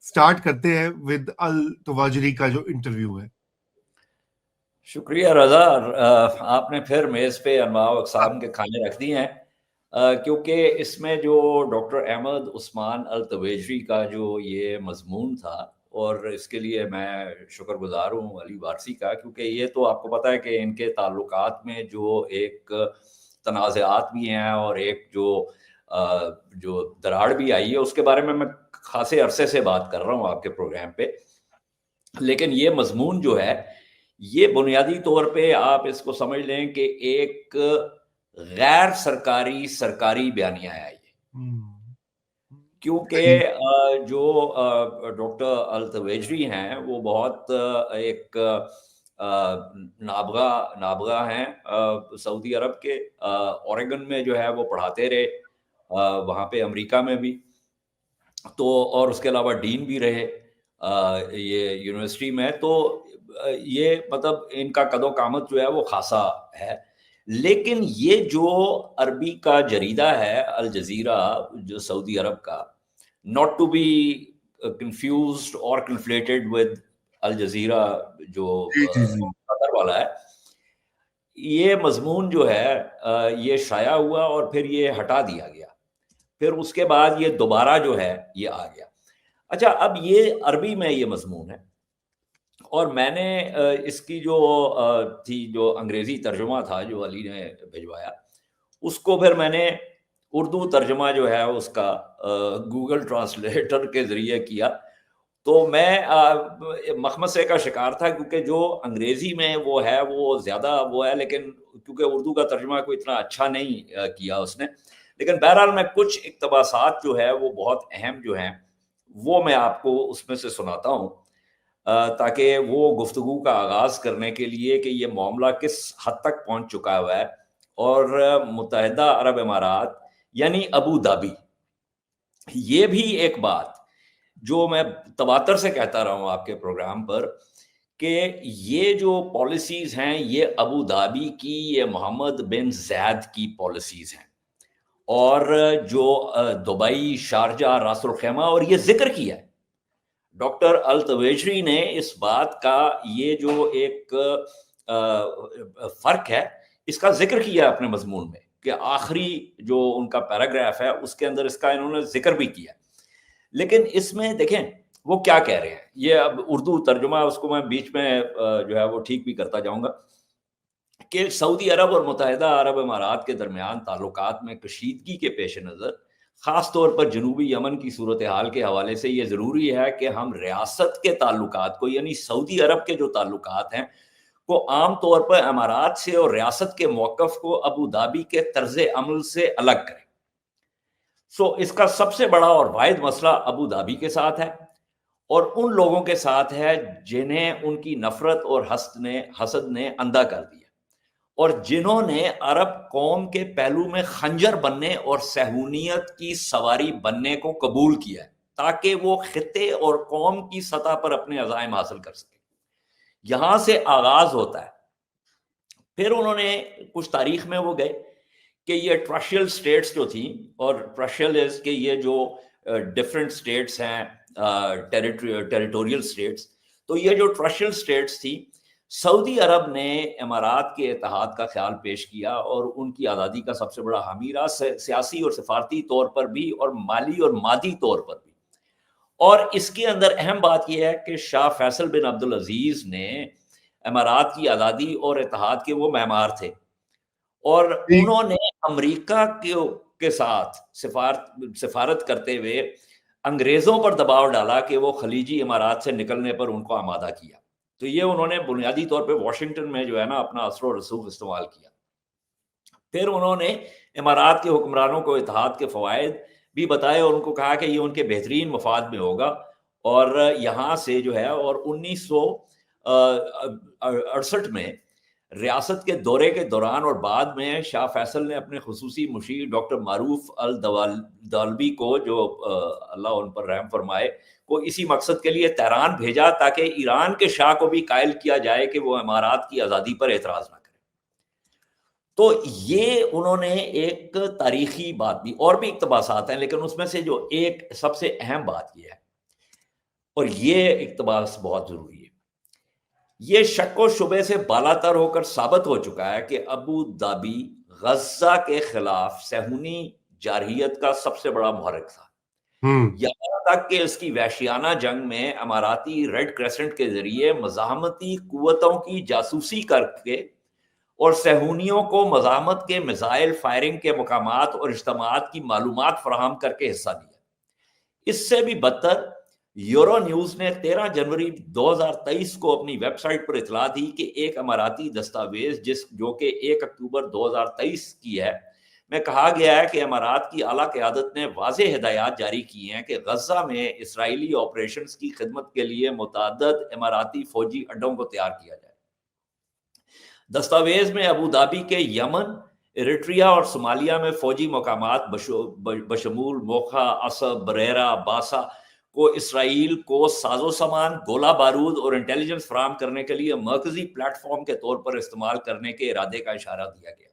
Start کرتے ہیں with التواجری کا جو انٹرویو ہے. شکریہ رضا، آپ نے پھر میز پہ انواع و اقسام کے کھانے رکھ دیے ہیں، کیونکہ اس میں جو ڈاکٹر احمد عثمان التویجری کا جو یہ مضمون تھا، اور اس کے لیے میں شکر گزار ہوں علی وارثی کا، کیونکہ یہ تو آپ کو پتہ ہے کہ ان کے تعلقات میں جو ایک تنازعات بھی ہیں اور ایک جو دراڑ بھی آئی ہے، اس کے بارے میں خاصے عرصے سے بات کر رہا ہوں آپ کے پروگرام پہ. لیکن یہ مضمون جو ہے، یہ بنیادی طور پہ آپ اس کو سمجھ لیں کہ ایک غیر سرکاری بیانیہ ہے یہ، کیونکہ جو ڈاکٹر التویجری ہیں وہ بہت ایک نابغہ ہیں سعودی عرب کے. اوریگن میں جو ہے وہ پڑھاتے رہے، وہاں پہ امریکہ میں بھی، تو اور اس کے علاوہ ڈین بھی رہے یہ یونیورسٹی میں. تو یہ مطلب ان کا قد و قامت جو ہے وہ خاصا ہے. لیکن یہ جو عربی کا جریدہ ہے الجزیرہ جو سعودی عرب کا، not to be confused or conflated with Al Jazeera جو قطر والا ہے، یہ مضمون جو ہے یہ شائع ہوا اور پھر یہ ہٹا دیا گیا، پھر اس کے بعد یہ دوبارہ جو ہے یہ آ گیا. اچھا، اب یہ عربی میں یہ مضمون ہے، اور میں نے اس کی جو تھی جو انگریزی ترجمہ تھا جو علی نے بھجوایا، اس کو پھر میں نے اردو ترجمہ جو ہے اس کا گوگل ٹرانسلیٹر کے ذریعے کیا. تو میں مخمصے کا شکار تھا، کیونکہ جو انگریزی میں وہ ہے وہ زیادہ وہ ہے، لیکن کیونکہ اردو کا ترجمہ کوئی اتنا اچھا نہیں کیا اس نے. لیکن بہرحال میں کچھ اقتباسات جو ہے وہ بہت اہم جو ہیں وہ میں آپ کو اس میں سے سناتا ہوں، تاکہ وہ گفتگو کا آغاز کرنے کے لیے کہ یہ معاملہ کس حد تک پہنچ چکا ہوا ہے. اور متحدہ عرب امارات یعنی ابو دھابی، یہ بھی ایک بات جو میں تواتر سے کہتا رہا ہوں آپ کے پروگرام پر، کہ یہ جو پالیسیز ہیں یہ ابو دھابی کی، یہ محمد بن زید کی پالیسیز ہیں، اور جو دبئی، شارجہ، راس الخیمہ، اور یہ ذکر کیا ہے ڈاکٹر التویجری نے اس بات کا، یہ جو ایک فرق ہے اس کا ذکر کیا اپنے مضمون میں، کہ آخری جو ان کا پیراگراف ہے اس کے اندر اس کا انہوں نے ذکر بھی کیا. لیکن اس میں دیکھیں وہ کیا کہہ رہے ہیں، یہ اب اردو ترجمہ اس کو میں بیچ میں جو ہے وہ ٹھیک بھی کرتا جاؤں گا، کہ سعودی عرب اور متحدہ عرب امارات کے درمیان تعلقات میں کشیدگی کے پیش نظر، خاص طور پر جنوبی یمن کی صورتحال کے حوالے سے یہ ضروری ہے کہ ہم ریاست کے تعلقات کو، یعنی سعودی عرب کے جو تعلقات ہیں کو عام طور پر امارات سے اور ریاست کے موقف کو ابو دھابی کے طرز عمل سے الگ کریں. اس کا سب سے بڑا اور واحد مسئلہ ابو دھابی کے ساتھ ہے، اور ان لوگوں کے ساتھ ہے جنہیں ان کی نفرت اور حسد نے اندھا کر دیا، اور جنہوں نے عرب قوم کے پہلو میں خنجر بننے اور صہیونیت کی سواری بننے کو قبول کیا ہے، تاکہ وہ خطے اور قوم کی سطح پر اپنے عزائم حاصل کر سکے. یہاں سے آغاز ہوتا ہے. پھر انہوں نے کچھ تاریخ میں وہ گئے کہ یہ ٹرشیل سٹیٹس جو تھیں، اور ٹرشیل از کہ یہ جو ڈفرینٹ سٹیٹس ہیں، ٹیریٹوریل سٹیٹس، تو یہ جو ٹرشیل سٹیٹس تھی، سعودی عرب نے امارات کے اتحاد کا خیال پیش کیا اور ان کی آزادی کا سب سے بڑا حامی رہا، سیاسی اور سفارتی طور پر بھی اور مالی اور مادی طور پر بھی. اور اس کے اندر اہم بات یہ ہے کہ شاہ فیصل بن عبدالعزیز نے امارات کی آزادی اور اتحاد کے وہ معمار تھے، اور انہوں نے امریکہ کے ساتھ سفارت کرتے ہوئے انگریزوں پر دباؤ ڈالا کہ وہ خلیجی امارات سے نکلنے پر ان کو آمادہ کیا. تو یہ انہوں نے بنیادی طور پہ واشنگٹن میں جو ہے نا اپنا اثر و رسوخ استعمال کیا. پھر انہوں نے امارات کے حکمرانوں کو اتحاد کے فوائد بھی بتائے اور ان کو کہا کہ یہ ان کے بہترین مفاد میں ہوگا، اور یہاں سے جو ہے، اور 1968 میں ریاست کے دورے کے دوران اور بعد میں شاہ فیصل نے اپنے خصوصی مشیر ڈاکٹر معروف الدالبی کو، جو اللہ ان پر رحم فرمائے، کو اسی مقصد کے لیے تہران بھیجا تاکہ ایران کے شاہ کو بھی قائل کیا جائے کہ وہ امارات کی آزادی پر اعتراض نہ کرے. تو یہ انہوں نے ایک تاریخی بات دی، اور بھی اقتباسات ہیں، لیکن اس میں سے جو ایک سب سے اہم بات یہ ہے اور یہ اقتباس بہت ضروری ہے. یہ شک و شبے سے بالاتر ہو کر ثابت ہو چکا ہے کہ ابو دھابی غزہ کے خلاف صہیونی جارحیت کا سب سے بڑا محرک تھا. یہاں تک کہ اس کی وحشیانہ جنگ میں اماراتی ریڈ کریسنٹ کے ذریعے مزاحمتی قوتوں کی جاسوسی کر کے اور صہیونیوں کو مزاحمت کے میزائل فائرنگ کے مقامات اور اجتماعات کی معلومات فراہم کر کے حصہ لیا. اس سے بھی بدتر یورو نیوز نے 13 جنوری 2023 کو اپنی ویب سائٹ پر اطلاع دی کہ ایک اماراتی دستاویز جو کہ 1 اکتوبر 2023 کی ہے میں کہا گیا ہے کہ امارات کی اعلیٰ قیادت نے واضح ہدایات جاری کی ہیں کہ غزہ میں اسرائیلی آپریشنز کی خدمت کے لیے متعدد اماراتی فوجی اڈوں کو تیار کیا جائے. دستاویز میں ابو دھابی کے یمن، ایریٹریا اور صومالیہ میں فوجی مقامات بشمول موخا، عصب، بریرہ، باسا کو اسرائیل کو ساز و سامان، گولہ بارود اور انٹیلیجنس فراہم کرنے کے لیے مرکزی پلیٹ فارم کے طور پر استعمال کرنے کے ارادے کا اشارہ دیا گیا.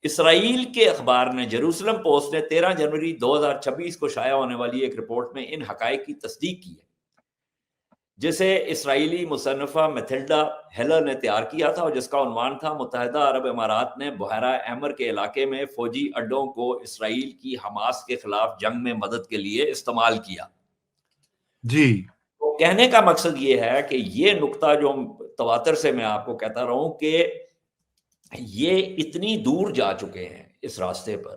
اسرائیل کے اخبار نے جیروسلم پوسٹ نے 13 جنوری 2026 کو شائع ہونے والی ایک رپورٹ میں ان حقائق کی تصدیق کی ہے، جسے اسرائیلی مصنفہ میتھلڈا ہیلر نے تیار کیا تھا اور جس کا عنوان تھا متحدہ عرب امارات نے بحیرہ احمر کے علاقے میں فوجی اڈوں کو اسرائیل کی حماس کے خلاف جنگ میں مدد کے لیے استعمال کیا. جی، تو کہنے کا مقصد یہ ہے کہ یہ نقطہ جو تواتر سے میں آپ کو کہتا رہا ہوں کہ یہ اتنی دور جا چکے ہیں اس راستے پر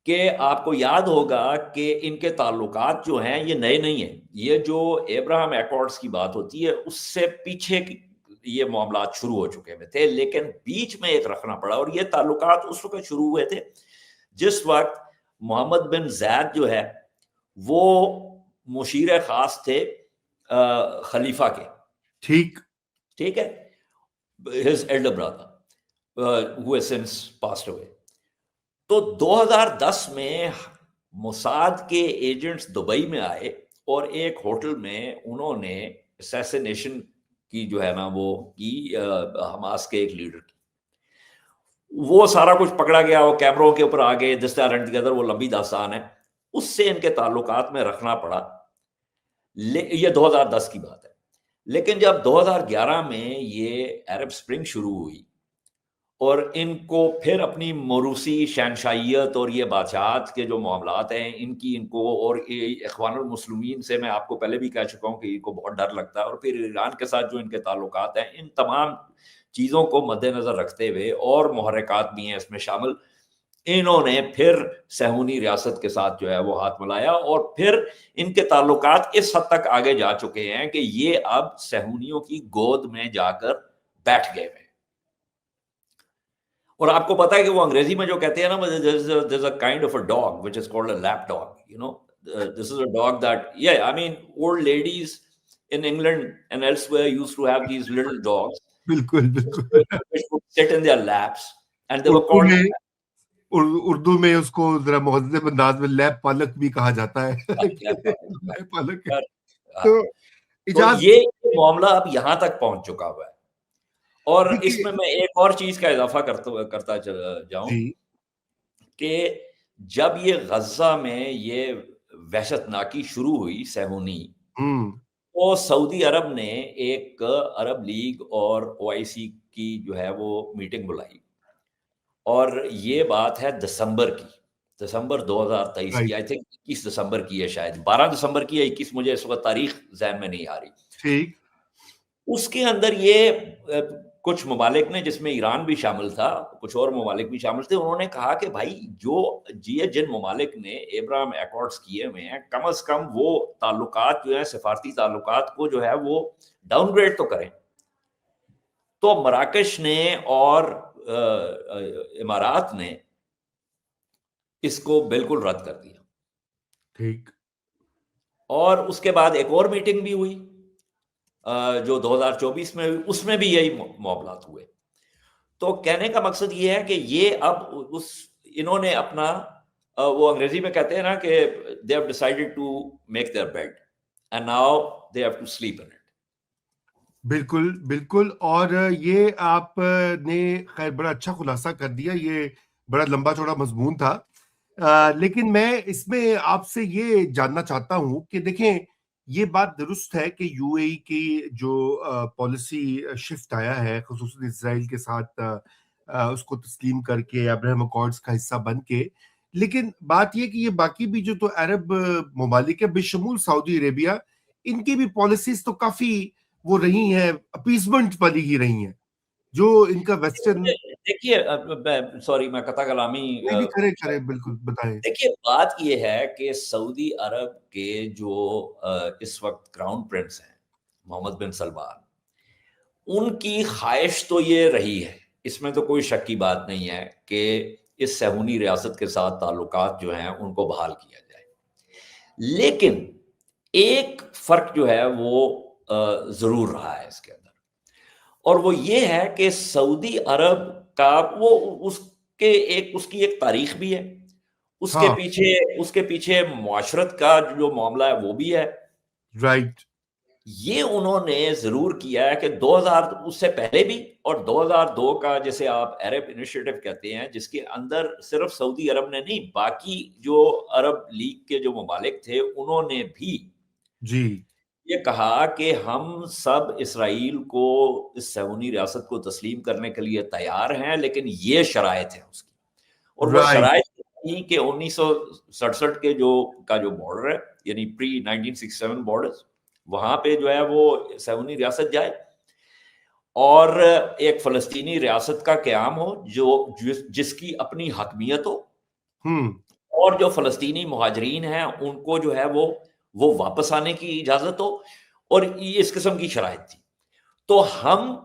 کہ آپ کو یاد ہوگا کہ ان کے تعلقات جو ہیں یہ نئے نہیں ہیں. یہ جو ابراہم ایکارڈز کی بات ہوتی ہے اس سے پیچھے یہ معاملات شروع ہو چکے ہوئے تھے، لیکن بیچ میں ایک رکھنا پڑا. اور یہ تعلقات اس وقت شروع ہوئے تھے جس وقت محمد بن زید جو ہے وہ مشیر خاص تھے خلیفہ کے. ٹھیک ہے، his elder brother who has since passed away. تو 2010 میں موساد کے ایجنٹس دبئی میں آئے اور ایک ہوٹل میں انہوں نے اسیسینیشن کی جو ہے نا وہ کی حماس کے ایک لیڈر کی. وہ سارا کچھ پکڑا گیا، وہ کیمروں کے اوپر آ گئے، دس دے رنٹ ٹوگیدر، وہ لمبی داستان ہے. اس سے ان کے تعلقات میں رکھنا پڑا. یہ 2010 کی بات ہے. لیکن جب 2011 میں یہ عرب سپرنگ شروع ہوئی اور ان کو پھر اپنی موروثی شہنشاہیت اور یہ بادشاہت کے جو معاملات ہیں ان کو اور اخوان المسلمین سے میں آپ کو پہلے بھی کہہ چکا ہوں کہ ان کو بہت ڈر لگتا ہے، اور پھر ایران کے ساتھ جو ان کے تعلقات ہیں، ان تمام چیزوں کو مد نظر رکھتے ہوئے اور محرکات بھی ہیں اس میں شامل، انہوں نے پھر صہیونی ریاست کے ساتھ جو ہے وہ ہاتھ ملایا اور پھر ان کے تعلقات اس حد تک آگے جا چکے ہیں کہ یہ اب صہیونیوں کی گود میں جا کر بیٹھ گئے ہیں. اور آپ کو پتا ہے کہ وہ انگریزی میں جو کہتے ہیں نا there's a kind of a dog which is called a lap dog, you know. This is a dog that, yeah, I mean, old ladies in England and elsewhere used to have these little dogs بالکل which would sit in their laps and they were called Urdu میں اس کو ذرا مہذب انداز میں lab پالک بھی کہا جاتا ہے. لیب پالک. تو یہ معاملہ اب یہاں تک پہنچ چکا ہوا ہے. اور اس میں ایک اور چیز کا اضافہ کرتا جاؤں کہ جب یہ غزہ میں یہ وحشت ناکی شروع ہوئی صہیونی، تو سعودی عرب نے ایک عرب لیگ اور OIC کی جو ہے وہ میٹنگ بلائی، اور یہ بات ہے دسمبر 2023 کی، آئی تھنک 21 دسمبر کی ہے، شاید 12 دسمبر کی ہے، 21 مجھے اس وقت تاریخ ذہن میں نہیں آ رہی. اس کے اندر یہ کچھ ممالک نے، جس میں ایران بھی شامل تھا، کچھ اور ممالک بھی شامل تھے، انہوں نے کہا کہ بھائی جن ممالک نے ابراہم ایکارڈز کیے ہوئے ہیں، کم از کم وہ تعلقات جو ہیں، سفارتی تعلقات کو جو ہے وہ ڈاؤن گریڈ تو کریں. تو مراکش نے اور امارات نے اس کو بالکل رد کر دیا. ٹھیک. اور اس کے بعد ایک اور میٹنگ بھی ہوئی جو 2024 میں ہوئی، اس میں بھی یہی معاملات ہوئے. تو کہنے کا مقصد یہ ہے کہ یہ اب انہوں نے اپنا وہ انگریزی میں کہتے ہیں نا کہ they have decided to make their bed and now they have to sleep in it. بالکل. اور یہ آپ نے خیر بڑا اچھا خلاصہ کر دیا، یہ بڑا لمبا چوڑا مضمون تھا. لیکن میں اس میں آپ سے یہ جاننا چاہتا ہوں کہ دیکھیں یہ بات درست ہے کہ یو اے ای کی جو پالیسی شفٹ آیا ہے خصوصاً اسرائیل کے ساتھ اس کو تسلیم کر کے ابراہیم اکارڈز کا حصہ بن کے، لیکن بات یہ کہ یہ باقی بھی جو تو عرب ممالک ہے بشمول سعودی عربیہ، ان کی بھی پالیسیز تو کافی وہ رہی ہیں، اپیسمنٹ والی ہی رہی ہیں، جو ان کا ویسٹرن. دیکھیے سوری میں قطع کلامی نہیں نہیں، کریں کریں، بالکل بتائیں. دیکھیے بات یہ ہے کہ سعودی عرب کے جو اس وقت کراؤن پرنس ہیں محمد بن سلمان، ان کی خواہش تو یہ رہی ہے، اس میں تو کوئی شک کی بات نہیں ہے کہ اس صہیونی ریاست کے ساتھ تعلقات جو ہیں ان کو بحال کیا جائے، لیکن ایک فرق جو ہے وہ ضرور رہا ہے اس کے اندر، اور وہ یہ ہے کہ سعودی عرب کا وہ اس کی ایک تاریخ بھی ہے، ہاں اس کے پیچھے معاشرت کا جو معاملہ ہے وہ بھی ہے. رائٹ. یہ انہوں نے ضرور کیا ہے کہ 2000 اس سے پہلے بھی، اور 2002 کا جسے آپ عرب انیشیٹو کہتے ہیں، جس کے اندر صرف سعودی عرب نے نہیں، باقی جو عرب لیگ کے جو ممالک تھے انہوں نے بھی جی یہ کہا کہ ہم سب اسرائیل کو اس صہیونی ریاست کو تسلیم کرنے کے لیے تیار ہیں، لیکن یہ شرائط ہے اس کی، اور وہ رائٹ. شرائط تھی کہ 1967 کے جو بارڈر ہے، یعنی پری 1967 بارڈر، وہاں پہ جو ہے وہ صہیونی ریاست جائے، اور ایک فلسطینی ریاست کا قیام ہو جس کی اپنی حاکمیت ہو، اور جو فلسطینی مہاجرین ہیں ان کو جو ہے وہ واپس آنے کی اجازت ہو، اور یہ اس قسم کی شرائط تھی. تو ہم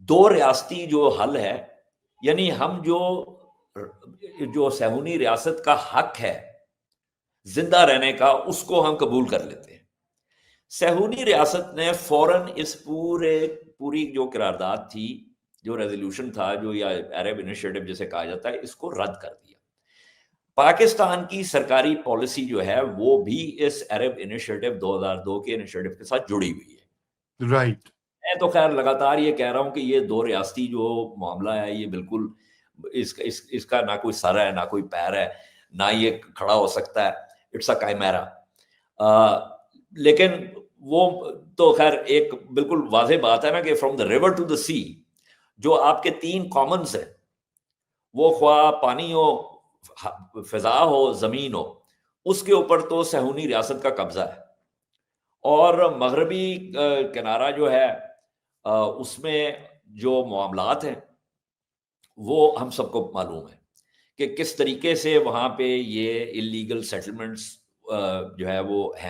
دو ریاستی جو حل ہے، یعنی ہم جو صہیونی ریاست کا حق ہے زندہ رہنے کا، اس کو ہم قبول کر لیتے ہیں. صہیونی ریاست نے فوراً اس پوری جو قرارداد تھی، جو ریزولوشن تھا، جو یا عرب انیشیٹو جسے کہا جاتا ہے، اس کو رد کر دیا. پاکستان کی سرکاری پالیسی جو ہے وہ بھی اس عرب انیشیٹو 2002 کے انیشیٹو کے ساتھ جڑی ہوئی ہے. رائٹ. میں تو خیر لگاتار یہ کہہ رہا ہوں کہ یہ دو ریاستی جو معاملہ ہے، یہ بالکل اس کا نہ کوئی سر ہے، نہ کوئی پیر ہے، نہ یہ کھڑا ہو سکتا ہے. It's a chimera. لیکن وہ تو خیر ایک بالکل واضح بات ہے نا کہ from the river to the sea, جو آپ کے تین کامنز ہیں، وہ خواہ پانی ہو، فضا ہو، زمین ہو، اس کے اوپر تو صہیونی ریاست کا قبضہ ہے. اور مغربی کنارہ جو ہے اس میں جو معاملات ہیں وہ ہم سب کو معلوم ہے کہ کس طریقے سے وہاں پہ یہ اللیگل سیٹلمنٹس جو ہے وہ ہیں.